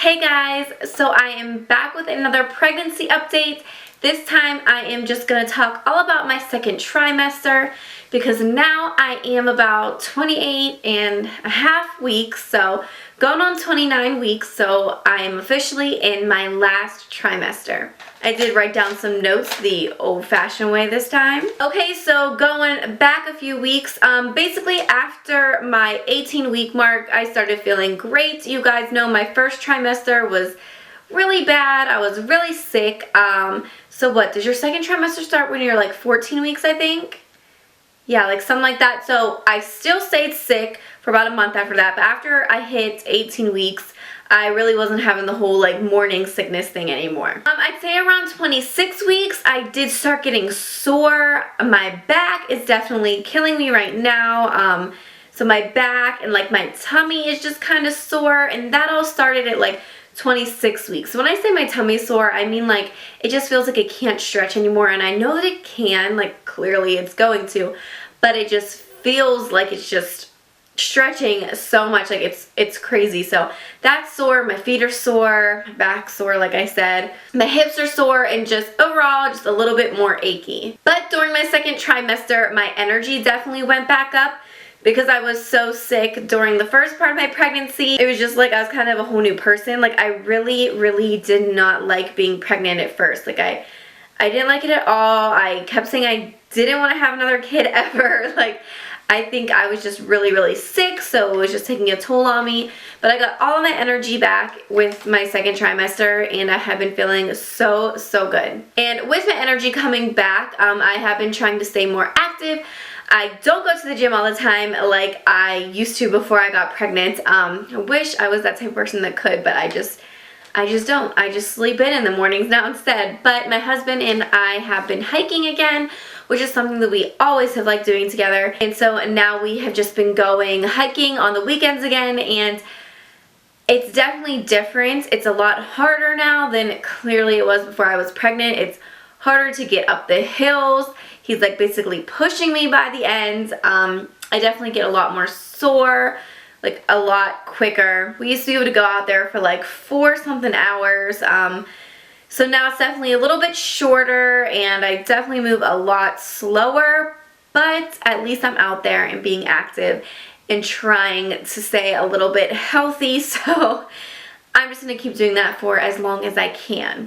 Hey guys, so I am back with another pregnancy update. This time I am just going to talk all about my second trimester because now I am about 28 and a half weeks, so going on 29 weeks, so I am officially in my last trimester. I did write down some notes the old-fashioned way this time. Okay, so going back a few weeks, basically after my 18-week mark, I started feeling great. You guys know my first trimester was really bad. I was really sick. So what, does your second trimester start when you're like 14 weeks, I think? Yeah, like something like that. So I still stayed sick for about a month after that, but after I hit 18 weeks, I really wasn't having the whole like morning sickness thing anymore. I'd say around 26 weeks, I did start getting sore. My back is definitely killing me right now. So my back and like my tummy is just kind of sore, and that all started at like 26 weeks. So when I say my tummy's sore, I mean like it just feels like it can't stretch anymore, and I know that it can, like clearly it's going to, but it just feels like it's just stretching so much, like it's crazy. So that's sore, my feet are sore, my back's sore like I said, my hips are sore, and just overall just a little bit more achy. But during my second trimester, my energy definitely went back up because I was so sick during the first part of my pregnancy. It was just like I was kind of a whole new person. Like I really did not like being pregnant at first. Like I didn't like it at all. I kept saying I didn't want to have another kid ever. Like I think I was just really sick, so it was just taking a toll on me. But I got all of my energy back with my second trimester, and I have been feeling so good. And with my energy coming back, I have been trying to stay more active. I don't go to the gym all the time like I used to before I got pregnant. I wish I was that type of person that could, but I just don't. I just sleep in the mornings now instead. But my husband and I have been hiking again, which is something that we always have liked doing together. And so now we have just been going hiking on the weekends again, and it's definitely different. It's a lot harder now than clearly it was before I was pregnant. It's harder to get up the hills. He's like basically pushing me by the end. I definitely get a lot more sore, like a lot quicker. We used to be able to go out there for like 4-something hours. So now it's definitely a little bit shorter, and I definitely move a lot slower, but at least I'm out there and being active and trying to stay a little bit healthy. So I'm just going to keep doing that for as long as I can.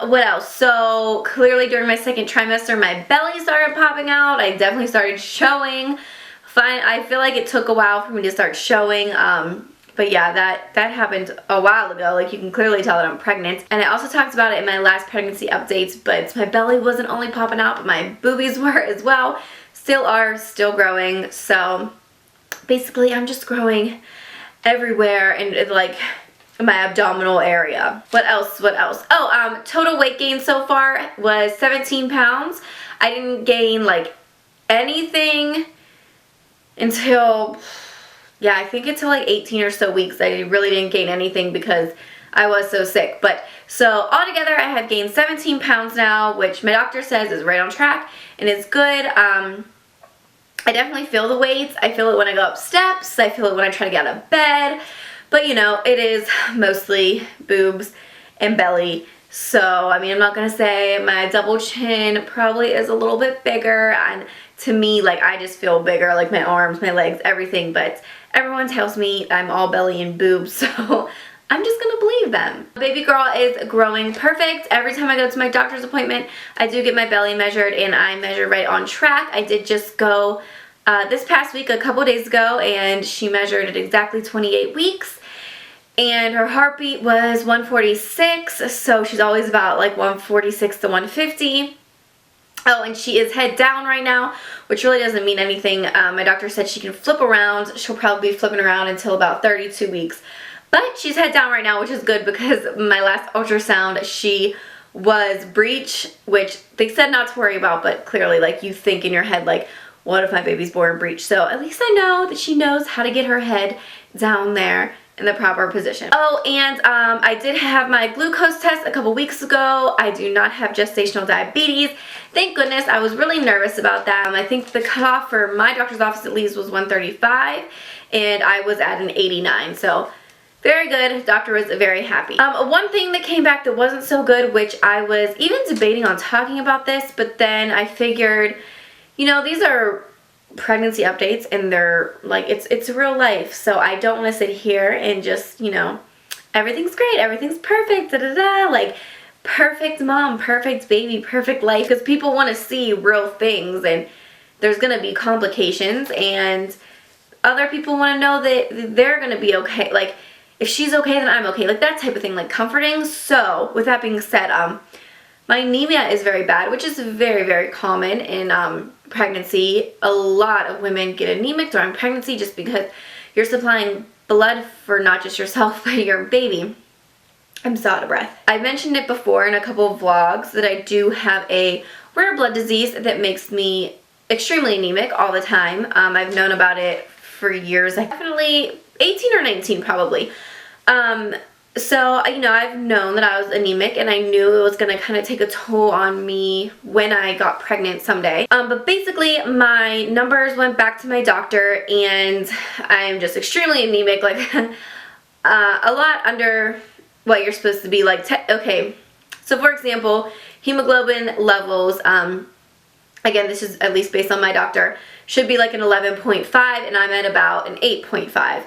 What else? So clearly during my second trimester, my belly started popping out. I definitely started showing. Fine. I feel like it took a while for me to start showing. But yeah, that happened a while ago. Like you can clearly tell that I'm pregnant. And I also talked about it in my last pregnancy updates, but my belly wasn't only popping out, but my boobies were as well. Still are, still growing. So basically I'm just growing everywhere and like my abdominal area. What else? Oh, total weight gain so far was 17 pounds. I didn't gain like anything until, yeah, I think until like 18 or so weeks. I really didn't gain anything because I was so sick. But so altogether I have gained 17 pounds now, which my doctor says is right on track and is good. I definitely feel the weight. I feel it when I go up steps. I feel it when I try to get out of bed. But you know, it is mostly boobs and belly. So, I mean, I'm not going to say my double chin probably is a little bit bigger. And to me, like, I just feel bigger, like my arms, my legs, everything. But everyone tells me I'm all belly and boobs, so I'm just going to believe them. Baby girl is growing perfect. Every time I go to my doctor's appointment, I do get my belly measured, and I measure right on track. I did just go this past week, a couple days ago, and she measured at exactly 28 weeks. And her heartbeat was 146, so she's always about like 146 to 150. Oh, and she is head down right now, which really doesn't mean anything. My doctor said she can flip around. She'll probably be flipping around until about 32 weeks. But she's head down right now, which is good because my last ultrasound, she was breech, which they said not to worry about, but clearly like you think in your head like, what if my baby's born breech? So at least I know that she knows how to get her head down there in the proper position. Oh, and I did have my glucose test a couple weeks ago. I do not have gestational diabetes. Thank goodness. I was really nervous about that. I think the cutoff for my doctor's office at least was 135, and I was at an 89. So Very good. Doctor was very happy. One thing that came back that wasn't so good, which I was even debating on talking about this, but then I figured, you know, these are pregnancy updates and they're like, it's real life. So I don't want to sit here and just, you know, everything's great, everything's perfect, da da da, like perfect mom, perfect baby, perfect life, because people want to see real things and there's going to be complications and other people want to know that they're going to be okay. Like, if she's okay, then I'm okay. Like, that type of thing, like comforting. So, with that being said, my anemia is very bad, which is very, very common in pregnancy. A lot of women get anemic during pregnancy just because you're supplying blood for not just yourself, but your baby. I'm so out of breath. I mentioned it before in a couple of vlogs that I do have a rare blood disease that makes me extremely anemic all the time. I've known about it for years. I definitely 18 or 19 probably. So, you know, I've known that I was anemic and I knew it was going to kind of take a toll on me when I got pregnant someday. But basically my numbers went back to my doctor and I'm just extremely anemic, like a lot under what you're supposed to be. Like, okay, so for example, hemoglobin levels, again, this is at least based on my doctor, should be like an 11.5 and I'm at about an 8.5.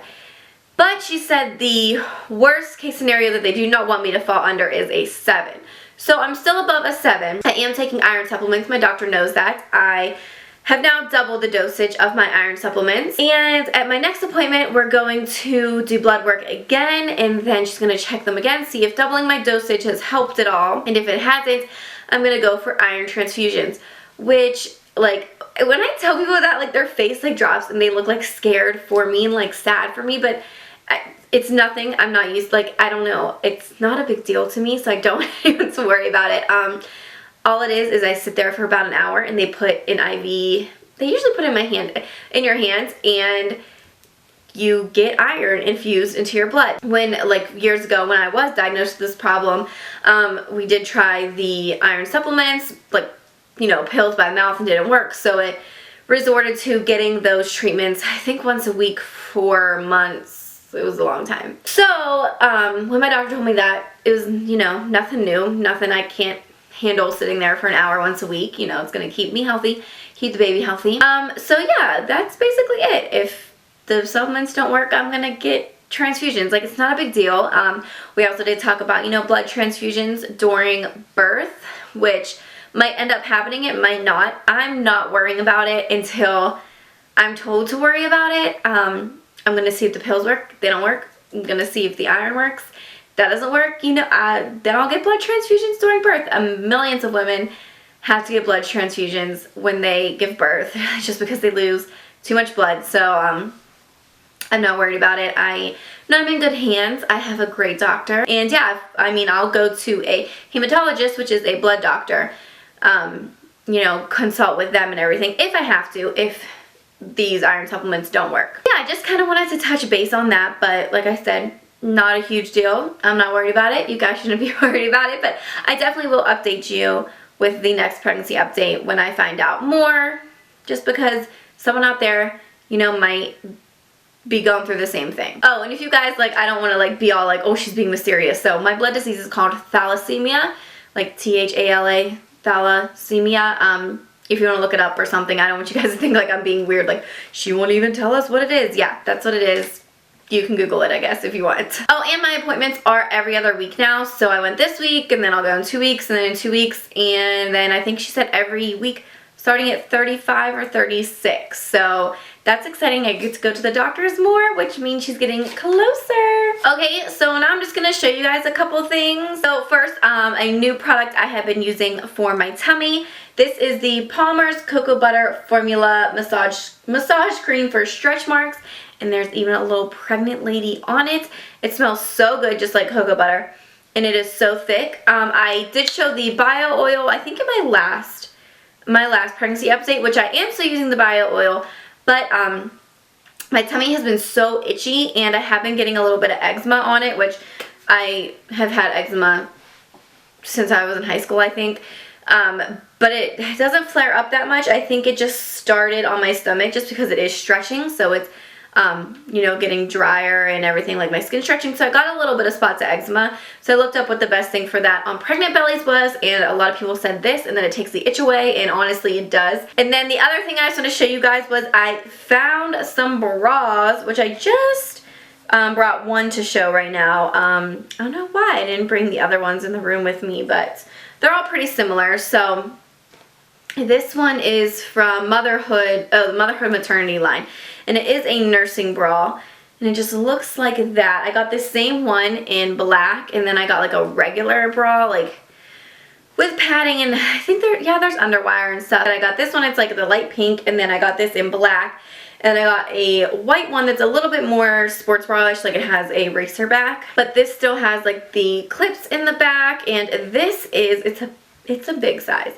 But she said the worst case scenario that they do not want me to fall under is a 7. So I'm still above a 7. I am taking iron supplements. My doctor knows that. I have now doubled the dosage of my iron supplements. And at my next appointment, we're going to do blood work again. And then she's going to check them again, see if doubling my dosage has helped at all. And if it hasn't, I'm going to go for iron transfusions. Which, like, when I tell people that, like, their face, like, drops and they look, like, scared for me and, like, sad for me. But it's nothing. I'm not used, like, I don't know. It's not a big deal to me, so I don't even to worry about it. All it is I sit there for about an hour and they put an IV, they usually put it in my hand, in your hands, and you get iron infused into your blood. When, like, years ago when I was diagnosed with this problem, we did try the iron supplements, like, you know, pills by mouth, and didn't work. So it resorted to getting those treatments, I think once a week for months. It was a long time. So, when my doctor told me that, it was, you know, nothing new, nothing I can't handle sitting there for an hour once a week. You know, it's going to keep me healthy, keep the baby healthy. So yeah, that's basically it. If the supplements don't work, I'm going to get transfusions. Like, it's not a big deal. We also did talk about, you know, blood transfusions during birth, which might end up happening, it might not. I'm not worrying about it until I'm told to worry about it. I'm going to see if the pills work. If they don't work, I'm going to see if the iron works. If that doesn't work, you know, then I'll get blood transfusions during birth. Millions of women have to get blood transfusions when they give birth just because they lose too much blood. So I'm not worried about it. I know I'm in good hands. I have a great doctor. And yeah, I mean, I'll go to a hematologist, which is a blood doctor, you know, consult with them and everything if I have to, if these iron supplements don't work. Yeah, I just kind of wanted to touch base on that, but like I said, not a huge deal. I'm not worried about it. You guys shouldn't be worried about it, but I definitely will update you with the next pregnancy update when I find out more, just because someone out there, you know, might be going through the same thing. Oh, and if you guys, like, I don't want to, like, be all like, oh, she's being mysterious. So my blood disease is called thalassemia, like T-H-A-L-A, thalassemia. If you want to look it up or something, I don't want you guys to think like I'm being weird, like, she won't even tell us what it is. Yeah, that's what it is. You can Google it, I guess, if you want. Oh, and my appointments are every other week now. So I went this week, and then I'll go in 2 weeks, and then in 2 weeks, and then I think she said every week starting at 35 or 36. So that's exciting. I get to go to the doctors more, which means she's getting closer. Okay, so now I'm just going to show you guys a couple things. So first, a new product I have been using for my tummy. This is the Palmer's Cocoa Butter Formula Massage Cream for stretch marks. And there's even a little pregnant lady on it. It smells so good, just like cocoa butter. And it is so thick. I did show the bio oil, I think in my last pregnancy update, which I am still using the bio oil. But my tummy has been so itchy, and I have been getting a little bit of eczema on it, which I have had eczema since I was in high school, I think. But it doesn't flare up that much. I think it just started on my stomach just because it is stretching, so it's you know, getting drier and everything, like my skin stretching. So I got a little bit of spots of eczema. So I looked up what the best thing for that on pregnant bellies was, and a lot of people said this, and then it takes the itch away, and honestly it does. And then the other thing I just want to show you guys was I found some bras, which I just brought one to show right now. I don't know why I didn't bring the other ones in the room with me, but they're all pretty similar. So this one is from Motherhood, the Motherhood maternity line, and it is a nursing bra, and it just looks like that. I got this same one in black, and then I got like a regular bra, like with padding, and I think there's underwire and stuff. And I got this one, it's like the light pink, and then I got this in black, and I got a white one that's a little bit more sports bra-ish, like it has a racer back, but this still has like the clips in the back, and this is, it's a big size.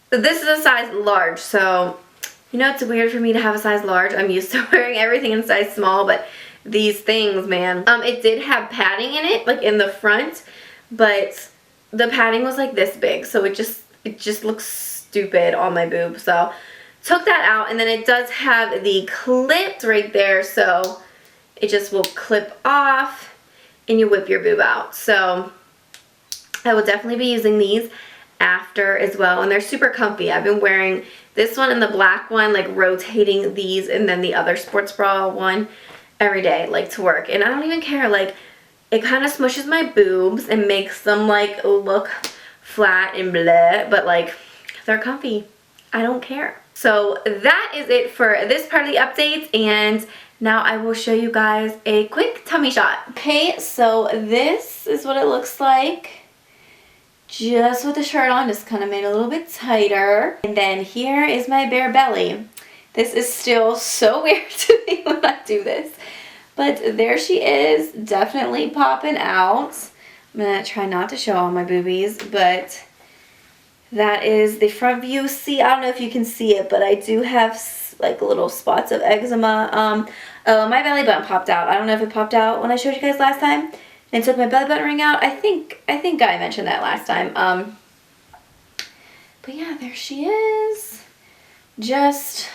This is a size large, so you know it's weird for me to have a size large. I'm used to wearing everything in size small, but these things, man. It did have padding in it, like in the front, but the padding was like this big, so it just looks stupid on my boob. So took that out, and then it does have the clips right there, so it just will clip off and you whip your boob out. So I will definitely be using these after as well, and they're super comfy. I've been wearing this one and the black one, like rotating these, and then the other sports bra one every day, like to work, and I don't even care. Like, it kind of smushes my boobs and makes them like look flat and bleh, but like they're comfy. I don't care. So that is it for this part of the updates, and now I will show you guys a quick tummy shot. Okay, so this is what it looks like. Just with the shirt on, just kind of made a little bit tighter. And then here is my bare belly. This is still so weird to me when I do this. But there she is, definitely popping out. I'm going to try not to show all my boobies, but that is the front view. See, I don't know if you can see it, but I do have like little spots of eczema. Oh, my belly button popped out. I don't know if it popped out when I showed you guys last time and took my belly button ring out. I think I mentioned that last time. But yeah, there she is. Just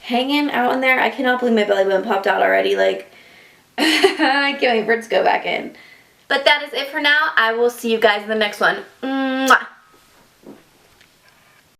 hanging out in there. I cannot believe my belly button popped out already. Like, I can't wait for it to go back in. But that is it for now. I will see you guys in the next one. Mwah.